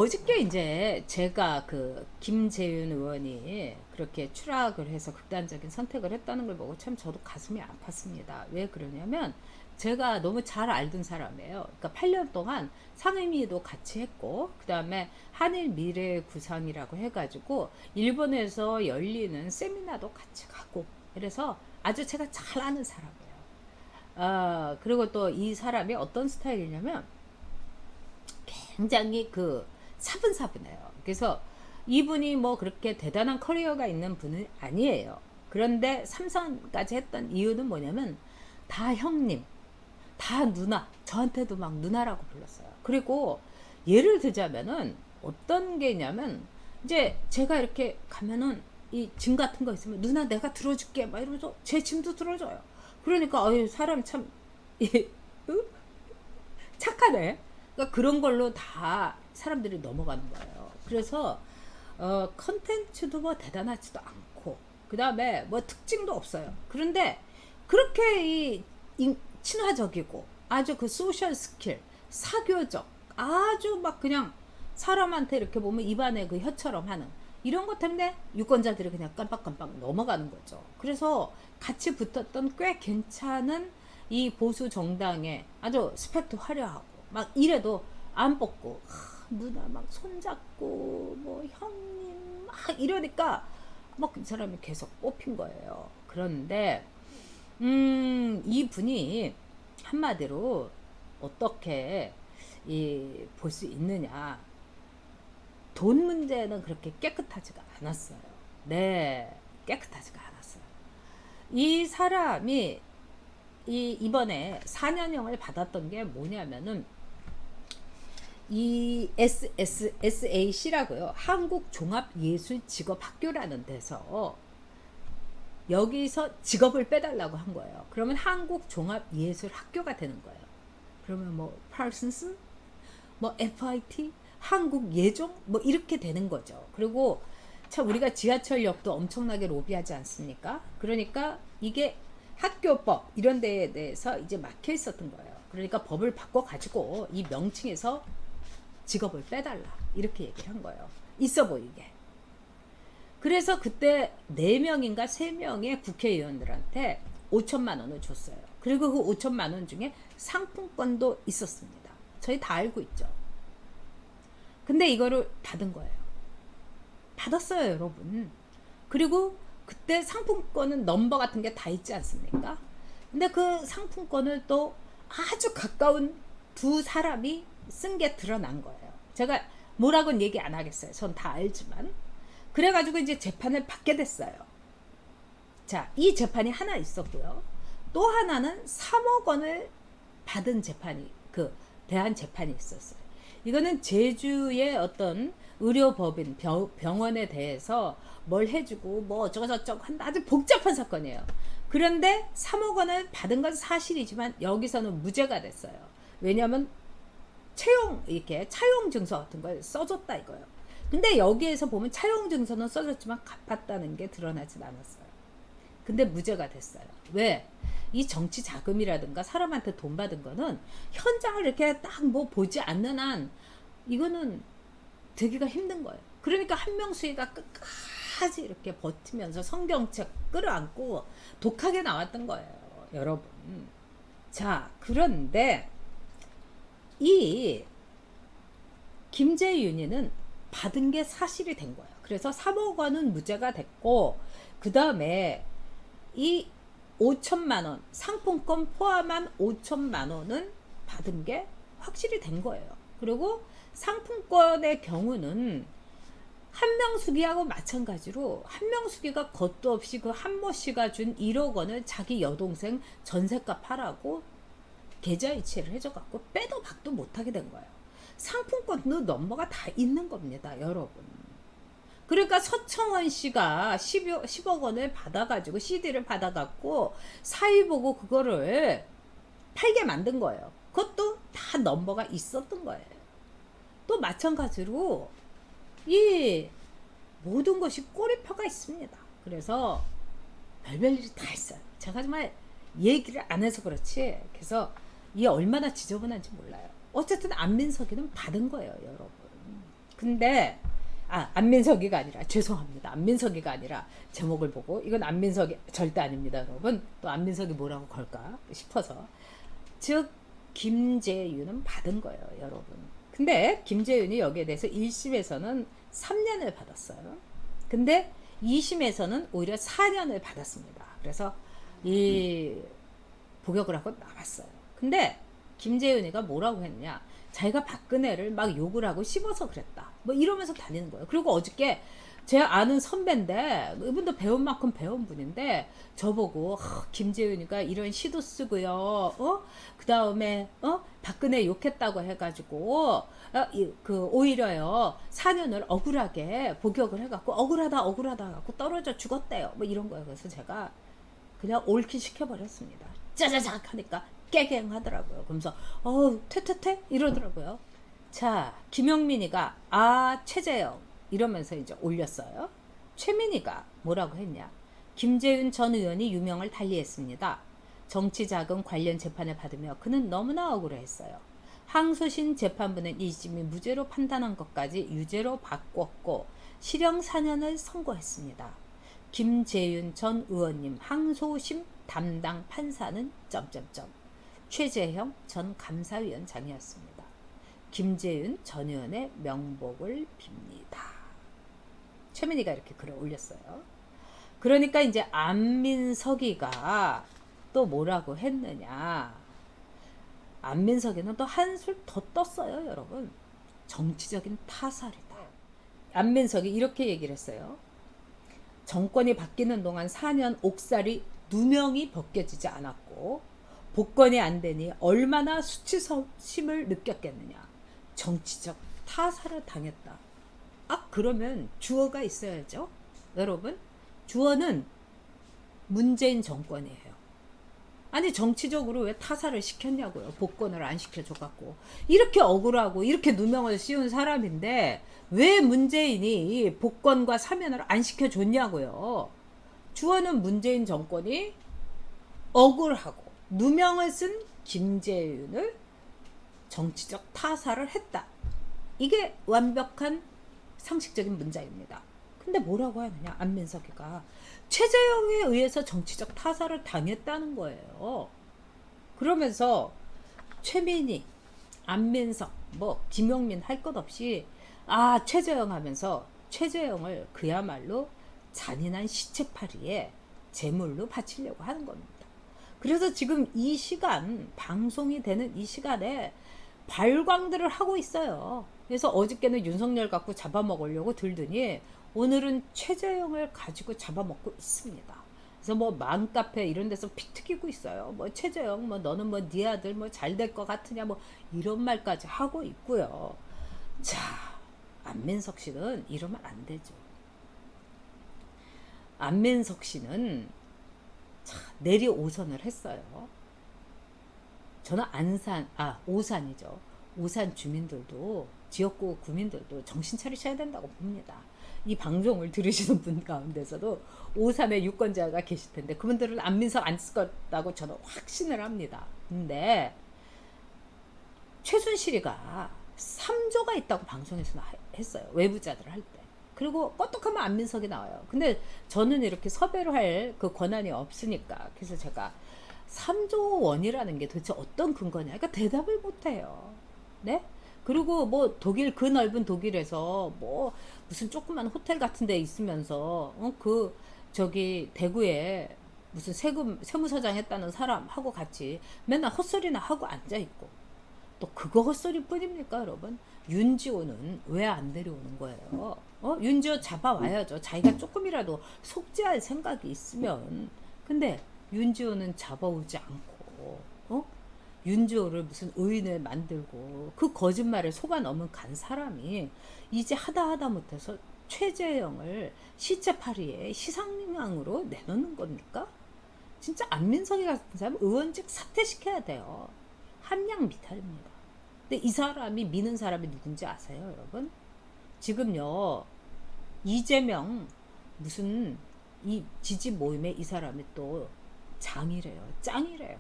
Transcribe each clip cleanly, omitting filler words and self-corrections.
어저께 이제 제가 그 김재윤 의원이 그렇게 추락을 해서 극단적인 선택을 했다는 걸 보고 참 저도 가슴이 아팠습니다. 왜 그러냐면 제가 너무 잘 알던 사람이에요. 그러니까 8년 동안 상임위도 같이 했고, 그 다음에 한일 미래 구상이라고 해가지고 일본에서 열리는 세미나도 같이 가고, 그래서 아주 제가 잘 아는 사람이에요. 그리고 또 이 사람이 어떤 스타일이냐면 굉장히 그 사분사분해요. 그래서 이분이 뭐 그렇게 대단한 커리어가 있는 분은 아니에요. 그런데 삼성까지 했던 이유는 뭐냐면 다 형님, 다 누나, 저한테도 막 누나라고 불렀어요. 그리고 예를 들자면은 어떤 게냐면 이제 제가 이렇게 가면은 이 짐 같은 거 있으면 누나 내가 들어줄게 막 이러면서 제 짐도 들어줘요. 그러니까 사람 참 착하네. 그러니까 그런 걸로 다 사람들이 넘어가는 거예요. 그래서 컨텐츠도 뭐 대단하지도 않고 그 다음에 뭐 특징도 없어요. 그런데 그렇게 친화적이고 아주 그 소셜 스킬, 사교적, 아주 막 그냥 사람한테 이렇게 보면 입안에 그 혀처럼 하는 이런 것 때문에 유권자들이 그냥 깜빡깜빡 넘어가는 거죠. 그래서 같이 붙었던 꽤 괜찮은 이 보수 정당에 아주 스펙도 화려하고 막 이래도 안 뽑고 누나 막 손잡고 뭐 형님 막 이러니까 막 그 사람이 계속 뽑힌 거예요. 그런데 이분이 한마디로 어떻게 볼 수 있느냐. 돈 문제는 그렇게 깨끗하지가 않았어요. 네, 깨끗하지가 않았어요. 이 사람이 이번에 4년형을 받았던 게 뭐냐면은 이 SAC라고요. 한국종합예술직업학교라는 데서 여기서 직업을 빼달라고 한 거예요. 그러면 한국종합예술학교가 되는 거예요. 그러면 뭐 파슨스, 뭐 FIT, 한국예종 뭐 이렇게 되는 거죠. 그리고 참 우리가 지하철역도 엄청나게 로비하지 않습니까? 그러니까 이게 학교법 이런 데에 대해서 이제 막혀 있었던 거예요. 그러니까 법을 바꿔 가지고 이 명칭에서 직업을 빼달라 이렇게 얘기를 한 거예요. 있어 보이게. 그래서 그때 4명인가 3명의 국회의원들한테 5천만 원을 줬어요. 그리고 그 5천만 원 중에 상품권도 있었습니다. 저희 다 알고 있죠. 근데 이거를 받은 거예요. 받았어요, 여러분. 그리고 그때 상품권은 넘버 같은 게 다 있지 않습니까? 근데 그 상품권을 또 아주 가까운 두 사람이 쓴 게 드러난 거예요. 제가 뭐라고는 얘기 안 하겠어요. 전 다 알지만. 그래가지고 이제 재판을 받게 됐어요. 자, 이 재판이 하나 있었고요. 또 하나는 3억 원을 받은 재판이, 대한 재판이 있었어요. 이거는 제주의 어떤 의료법인 병원에 대해서 뭘 해주고 뭐 어쩌고저쩌고 한다. 아주 복잡한 사건이에요. 그런데 3억 원을 받은 건 사실이지만 여기서는 무죄가 됐어요. 왜냐하면 이렇게 차용 증서 같은 걸 써줬다 이거예요. 근데 여기에서 보면 차용 증서는 써줬지만 갚았다는 게 드러나진 않았어요. 근데 무죄가 됐어요. 왜? 이 정치 자금이라든가 사람한테 돈 받은 거는 현장을 이렇게 딱 뭐 보지 않는 한 이거는 되기가 힘든 거예요. 그러니까 한명수희가 끝까지 이렇게 버티면서 성경책 끌어안고 독하게 나왔던 거예요. 여러분. 자, 그런데 이 김재윤이는 받은 게 사실이 된 거예요. 그래서 3억 원은 무죄가 됐고 그 다음에 이 5천만 원 상품권 포함한 5천만 원은 받은 게 확실히 된 거예요. 그리고 상품권의 경우는 한명숙이하고 마찬가지로 한명숙이가 것도 없이 그 한모 씨가 준 1억 원을 자기 여동생 전셋값 하라고 계좌 이체를 해줘갖고 빼도 박도 못하게 된 거예요. 상품권도 넘버가 다 있는 겁니다, 여러분. 그러니까 서청원 씨가 10억 원을 받아가지고 CD를 받아갖고 사위 보고 그거를 팔게 만든 거예요. 그것도 다 넘버가 있었던 거예요. 또 마찬가지로 이 모든 것이 꼬리표가 있습니다. 그래서 별별 일이 다 있어요. 제가 정말 얘기를 안 해서 그렇지. 그래서 이게 얼마나 지저분한지 몰라요. 어쨌든 안민석이는 받은 거예요, 여러분. 근데 안민석이가 아니라 죄송합니다. 안민석이가 아니라 제목을 보고 이건 안민석이 절대 아닙니다, 여러분. 또 안민석이 뭐라고 걸까 싶어서. 즉 김재윤은 받은 거예요, 여러분. 근데 김재윤이 여기에 대해서 1심에서는 3년을 받았어요. 근데 2심에서는 오히려 4년을 받았습니다. 그래서 이 복역을 하고 나왔어요. 근데 김재윤이가 뭐라고 했냐? 자기가 박근혜를 막 욕을 하고 씹어서 그랬다. 뭐 이러면서 다니는 거예요. 그리고 어저께 제 아는 선배인데 이분도 배운 만큼 배운 분인데 저보고 김재윤이가 이런 시도 쓰고요. 그 다음에 박근혜 욕했다고 해가지고 오히려요 4년을 억울하게 복역을 해갖고 억울하다 갖고 떨어져 죽었대요. 뭐 이런 거예요. 그래서 제가 그냥 옳게 시켜버렸습니다. 짜자작 하니까 깨갱 하더라고요. 그러면서 퇴퇴퇴 이러더라고요. 자, 김용민이가 최재형 이러면서 이제 올렸어요. 최민희가 뭐라고 했냐? 김재윤 전 의원이 유명을 달리했습니다. 정치자금 관련 재판을 받으며 그는 너무나 억울해했어요. 항소심 재판부는 2심이 무죄로 판단한 것까지 유죄로 바꿨고 실형 4년을 선고했습니다. 김재윤 전 의원님 항소심 담당 판사는 최재형 전 감사위원장이었습니다. 김재윤 전 의원의 명복을 빕니다. 최민희가 이렇게 글을 올렸어요. 그러니까 이제 안민석이가 또 뭐라고 했느냐? 안민석이는 또 한술 더 떴어요, 여러분. 정치적인 타살이다. 안민석이 이렇게 얘기를 했어요. 정권이 바뀌는 동안 4년 옥살이 누명이 벗겨지지 않았고 복권이 안 되니 얼마나 수치심을 느꼈겠느냐. 정치적 타살을 당했다. 그러면 주어가 있어야죠. 여러분, 주어는 문재인 정권이에요. 아니 정치적으로 왜 타살을 시켰냐고요. 복권을 안 시켜줘갖고. 이렇게 억울하고 이렇게 누명을 씌운 사람인데 왜 문재인이 복권과 사면을 안 시켜줬냐고요. 주어는 문재인 정권이 억울하고 누명을 쓴 김재윤을 정치적 타살을 했다. 이게 완벽한 상식적인 문장입니다. 근데 뭐라고 하느냐? 안민석이가 최재형에 의해서 정치적 타살을 당했다는 거예요. 그러면서 최민희, 안민석, 김용민 할 것 없이 최재형 하면서 최재형을 그야말로 잔인한 시체팔이에 제물로 바치려고 하는 겁니다. 그래서 지금 이 시간, 방송이 되는 이 시간에 발광들을 하고 있어요. 그래서 어저께는 윤석열 갖고 잡아먹으려고 들더니 오늘은 최재형을 가지고 잡아먹고 있습니다. 그래서 맘카페 이런 데서 피 튀기고 있어요. 최재형 너는 네 아들 잘 될 것 같으냐 이런 말까지 하고 있고요. 자, 안민석 씨는 이러면 안 되죠. 안민석 씨는 내리 오선을 했어요. 저는 오산이죠. 오산 주민들도 지역구 구민들도 정신 차리셔야 된다고 봅니다. 이 방송을 들으시는 분 가운데서도 오산에 유권자가 계실 텐데 그분들은 안민석 안 쓸 거라고 저는 확신을 합니다. 근데 최순실이가 3조가 있다고 방송에서 했어요. 외부자들 할 때. 그리고 껐떡하면 안민석이 나와요. 근데 저는 이렇게 섭외를 할 그 권한이 없으니까. 그래서 제가 3조 원이라는 게 도대체 어떤 근거냐. 그러니까 대답을 못해요. 네? 그리고 그 넓은 독일에서 무슨 조그만 호텔 같은 데 있으면서 대구에 무슨 세무서장 했다는 사람하고 같이 맨날 헛소리나 하고 앉아있고 또 그거 헛소리 뿐입니까, 여러분? 윤지호는 왜 안 데려오는 거예요? 윤지호 잡아와야죠. 자기가 조금이라도 속죄할 생각이 있으면. 근데 윤지호는 잡아오지 않고 윤지호를 무슨 의인을 만들고 그 거짓말에 속아 넘어간 사람이 이제 하다 못해서 최재형을 시체팔이에 시상양으로 내놓는 겁니까? 진짜 안민석이 같은 사람 의원직 사퇴시켜야 돼요. 함량 미탈입니다. 근데 이 사람이 미는 사람이 누군지 아세요, 여러분? 지금요 이재명 무슨 이 지지 모임에 이 사람이 또 장이래요. 짱이래요.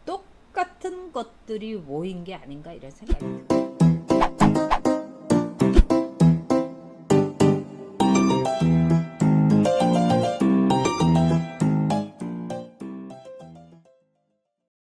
똑같은 것들이 모인 게 아닌가 이런 생각이 듭니다.